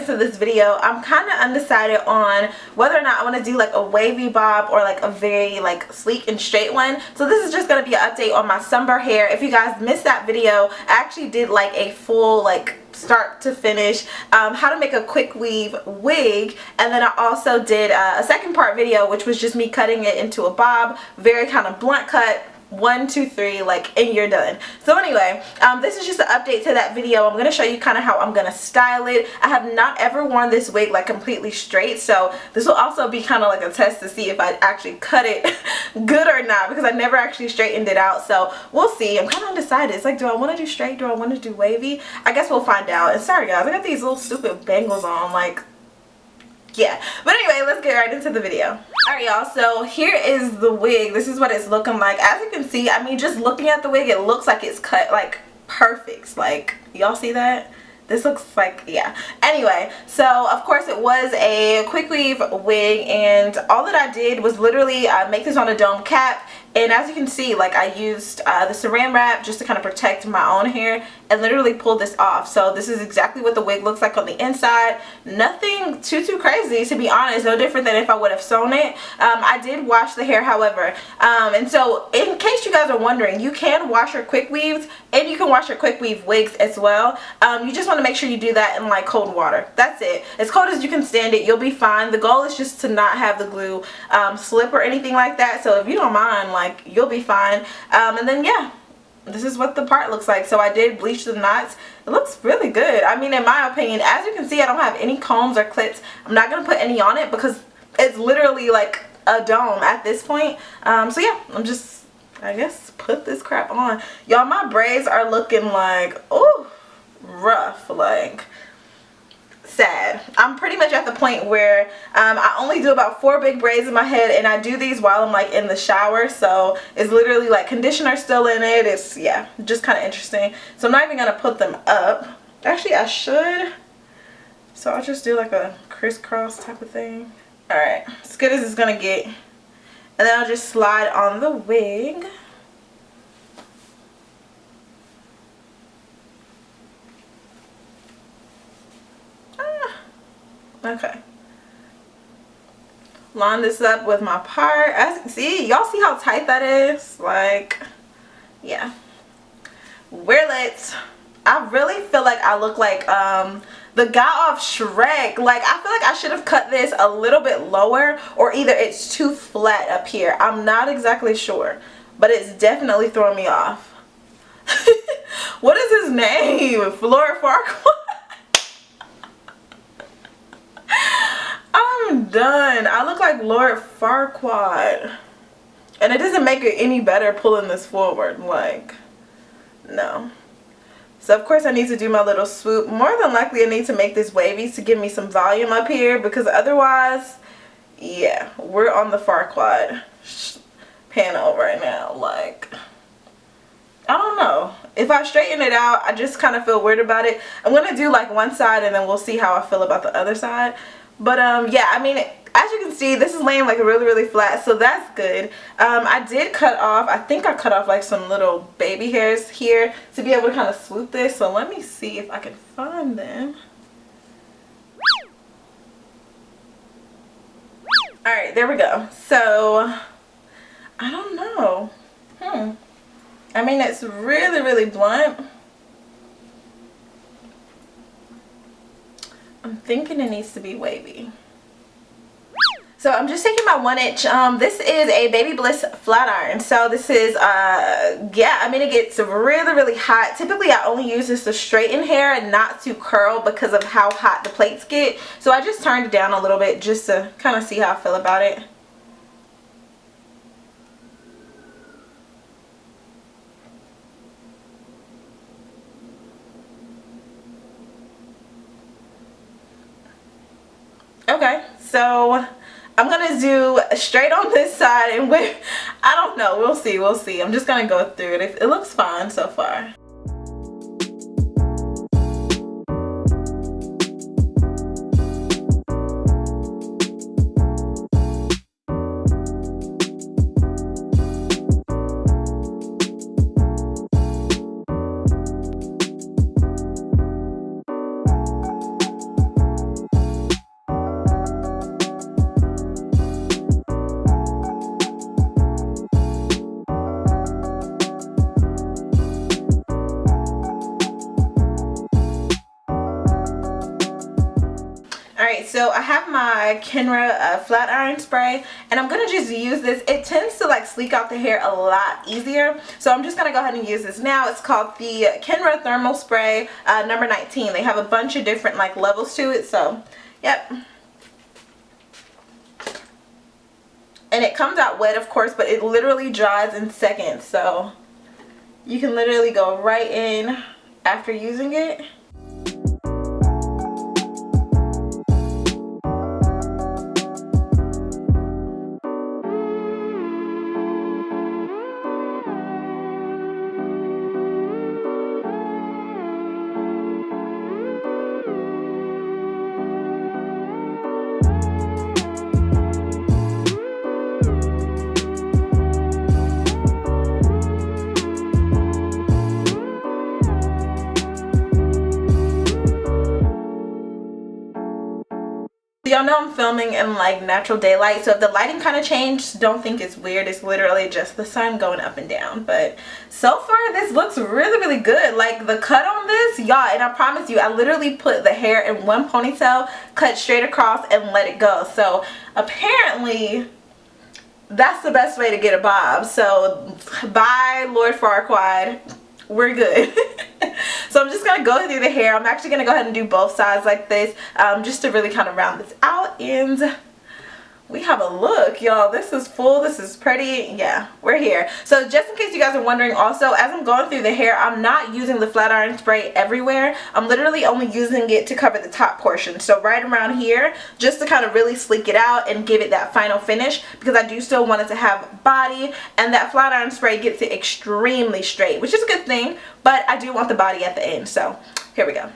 into this video. I'm kind of undecided on whether or not I want to do like a wavy bob or like a very like sleek and straight one. So this is just going to be an update on my Sunber hair. If you guys missed that video, I actually did like a full like start to finish how to make a quick weave wig, and then I also did a second part video which was just me cutting it into a bob, very kind of blunt cut, 1 2 3, like, and you're done. So anyway, this is just an update to that video. I'm going to show you kind of how I'm going to style it. I have not ever worn this wig like completely straight, so this will also be kind of like a test to see if I actually cut it good or not, because I never actually straightened it out. So we'll see. I'm kind of undecided. It's like, do I want to do straight? Do I want to do wavy? I guess we'll find out. And sorry guys, I got these little stupid bangles on, like, yeah. But anyway, let's get right into the video. Alright y'all, so here is the wig. This is what it's looking like. As you can see, I mean, just looking at the wig, it looks like it's cut like perfect. Like, y'all see that? This looks like, yeah. Anyway, so of course it was a quick weave wig, and all that I did was literally make this on a dome cap. And as you can see, like, I used the saran wrap just to kind of protect my own hair and literally pull this off. So this is exactly what the wig looks like on the inside. Nothing too crazy, to be honest. No different than if I would have sewn it. I did wash the hair, however. And so in case you guys are wondering, you can wash your quick weaves and you can wash your quick weave wigs as well. You just want to make sure you do that in like cold water. That's it. As cold as you can stand it, you'll be fine. The goal is just to not have the glue slip or anything like that. So if you don't mind, like, you'll be fine. And then yeah, this is what the part looks like. So I did bleach the knots. It looks really good. I mean, in my opinion, as you can see, I don't have any combs or clips. I'm not gonna put any on it because it's literally like a dome at this point. So yeah, I'm just, I guess, put this crap on. Y'all, my braids are looking like, oh, rough, like sad. I'm pretty much at the point where I only do about 4 big braids in my head, and I do these while I'm like in the shower, so it's literally like conditioner still in it. It's, yeah, just kind of interesting. So I'm not even gonna put them up. Actually, I should, so I'll just do like a crisscross type of thing. Alright, as good as it's gonna get, and then I'll just slide on the wig. Okay, line this up with my part. As you can see, y'all see how tight that is? Like, yeah, we're lit. I really feel like I look like the guy off Shrek. Like, I feel like I should have cut this a little bit lower, or either it's too flat up here. I'm not exactly sure, but it's definitely throwing me off. What is his name? Flora Farquaad? I'm done. I look like Lord Farquaad, and it doesn't make it any better pulling this forward. Like, no. So of course I need to do my little swoop. More than likely I need to make this wavy to give me some volume up here, because otherwise, yeah, we're on the Farquaad panel right now. Like, I don't know. If I straighten it out, I just kind of feel weird about it. I'm going to do like one side, and then we'll see how I feel about the other side. But yeah, I mean, as you can see, this is laying like really flat, so that's good. I did cut off, I think I cut off like some little baby hairs here to be able to kind of swoop this. So let me see if I can find them. Alright, there we go. So, I don't know. I mean, it's really blunt. I'm thinking it needs to be wavy. So I'm just taking my 1-inch. This is a Baby Bliss flat iron. So this is, yeah, I mean, it gets really hot. Typically, I only use this to straighten hair and not to curl because of how hot the plates get. So I just turned it down a little bit just to kind of see how I feel about it. Okay, so I'm gonna do straight on this side, and I don't know, we'll see. I'm just gonna go through it. It looks fine so far. Alright, so I have my Kenra flat iron spray, and I'm going to just use this. It tends to like sleek out the hair a lot easier, so I'm just going to go ahead and use this now. It's called the Kenra Thermal Spray number 19. They have a bunch of different like levels to it, so yep. And it comes out wet, of course, but it literally dries in seconds, so you can literally go right in after using it. Y'all know I'm filming in like natural daylight, so if the lighting kind of changed, don't think it's weird. It's literally just the sun going up and down. But so far this looks really good. Like the cut on this, y'all, and I promise you, I literally put the hair in one ponytail, cut straight across, and let it go. So apparently that's the best way to get a bob. So bye Lord Farquaad, we're good. So I'm just going to go through the hair. I'm actually going to go ahead and do both sides like this, just to really kind of round this out. And we have a look, y'all. This is full. This is pretty. Yeah, we're here. So just in case you guys are wondering also, as I'm going through the hair, I'm not using the flat iron spray everywhere. I'm literally only using it to cover the top portion. So right around here, just to kind of really sleek it out and give it that final finish, because I do still want it to have body, and that flat iron spray gets it extremely straight, which is a good thing, but I do want the body at the end. So here we go.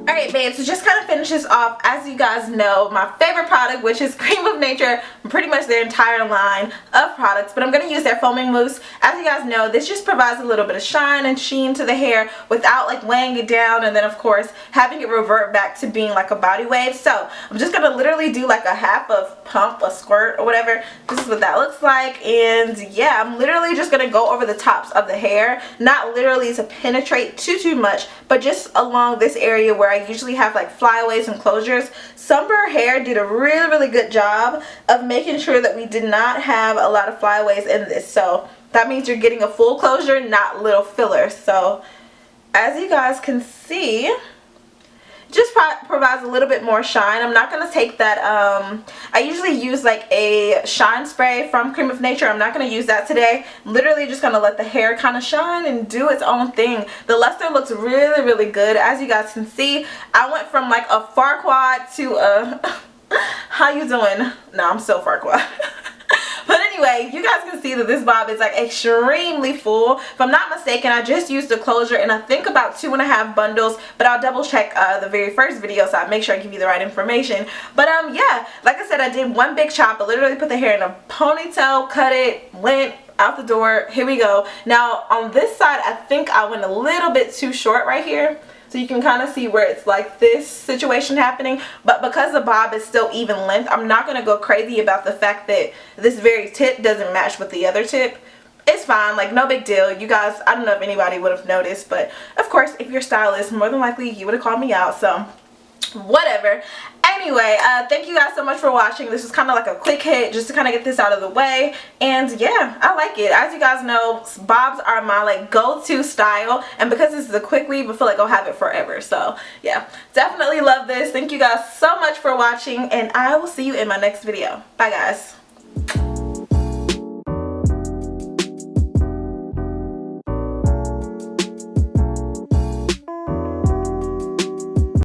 Alright babe, so just kind of finish this off. As you guys know, my favorite product, which is Cream of Nature, pretty much their entire line of products, but I'm going to use their foaming mousse. As you guys know, this just provides a little bit of shine and sheen to the hair without like laying it down, and then of course having it revert back to being like a body wave. So I'm just going to literally do like a half of pump, a squirt or whatever. This is what that looks like, and yeah, I'm literally just going to go over the tops of the hair, not literally to penetrate too much, but just along this area where I usually have like flyaways and closures. Sunber Hair did a really good job of making sure that we did not have a lot of flyaways in this. So that means you're getting a full closure, not little fillers. So as you guys can see, just provides a little bit more shine. I'm not going to take that, I usually use like a shine spray from Cream of Nature. I'm not going to use that today. Literally just going to let the hair kind of shine and do its own thing. The luster looks really good. As you guys can see, I went from like a Farquaad to a how you doing? No, I'm still Farquaad. But anyway, you guys can see that this bob is like extremely full. If I'm not mistaken, I just used the closure in I think about 2.5 bundles, but I'll double check the very first video so I make sure I give you the right information. But yeah, like I said, I did one big chop. I literally put the hair in a ponytail, cut it, went out the door. Here we go. Now on this side, I think I went a little bit too short right here. So you can kind of see where it's like this situation happening, but because the bob is still even length, I'm not going to go crazy about the fact that this very tip doesn't match with the other tip. It's fine, like no big deal. You guys, I don't know if anybody would have noticed, but of course if you're stylist, more than likely you would have called me out, so whatever. Anyway, thank you guys so much for watching. This was kind of like a quick hit just to kind of get this out of the way, and yeah, I like it. As you guys know, bobs are my like go-to style, and because this is a quick weave, I feel like I'll have it forever. So yeah, definitely love this. Thank you guys so much for watching, and I will see you in my next video. Bye guys.